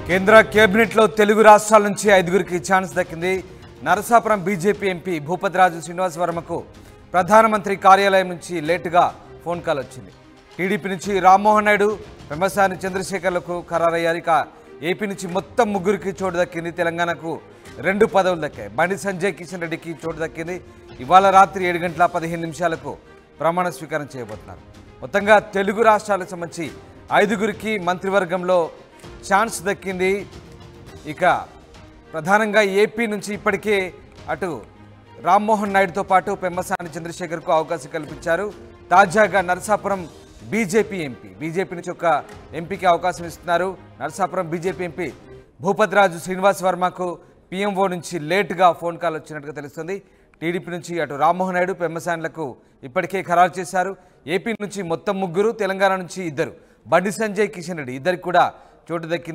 కేంద్ర కేబినెట్లో తెలుగు రాష్ట్రాల నుంచి 5గురికి ఛాన్స్ దక్కింది. నరసాపురం బీజేపీ ఎంపీ భూపతిరాజు శ్రీనివాస్ వర్మకు ప్రధానమంత్రి కార్యాలయం నుంచి లేటుగా ఫోన్ కాల్ వచ్చింది. టీడీపీ నుంచి రామ్మోహన్ నాయుడు, పెమ్మసాని చంద్రశేఖర్లకు ఖరారయ్యారు. ఇక ఏపీ నుంచి మొత్తం 3గురికి చోటు దక్కింది. తెలంగాణకు 2 పదవులు దక్కాయి. బండి సంజయ్ కిషన్ రెడ్డికి చోటు దక్కింది. ఇవాళ రాత్రి 7:15 ప్రమాణ స్వీకారం చేయబోతున్నారు. మొత్తంగా తెలుగు రాష్ట్రాలకు సంబంధించి 5గురికి మంత్రివర్గంలో ఛాన్స్ దక్కింది. ఇక ప్రధానంగా ఏపీ నుంచి ఇప్పటికే అటు రామ్మోహన్ నాయుడుతో పాటు పెమ్మసాని చంద్రశేఖర్కు అవకాశం కల్పించారు. తాజాగా నరసాపురం బీజేపీ నుంచి ఒక ఎంపీకి అవకాశం ఇస్తున్నారు. నరసాపురం బీజేపీ ఎంపీ భూపతిరాజు శ్రీనివాస్ వర్మకు పీఎంఓ నుంచి లేటుగా ఫోన్ కాల్ వచ్చినట్టుగా తెలుస్తుంది. టీడీపీ నుంచి అటు రామ్మోహన్ నాయుడు, పెమ్మసాన్లకు ఇప్పటికే ఖరారు చేశారు. ఏపీ నుంచి మొత్తం 3, తెలంగాణ నుంచి 2, బండి సంజయ్ కిషన్ రెడ్డి ఇద్దరికి కూడా చోటు దక్కింది.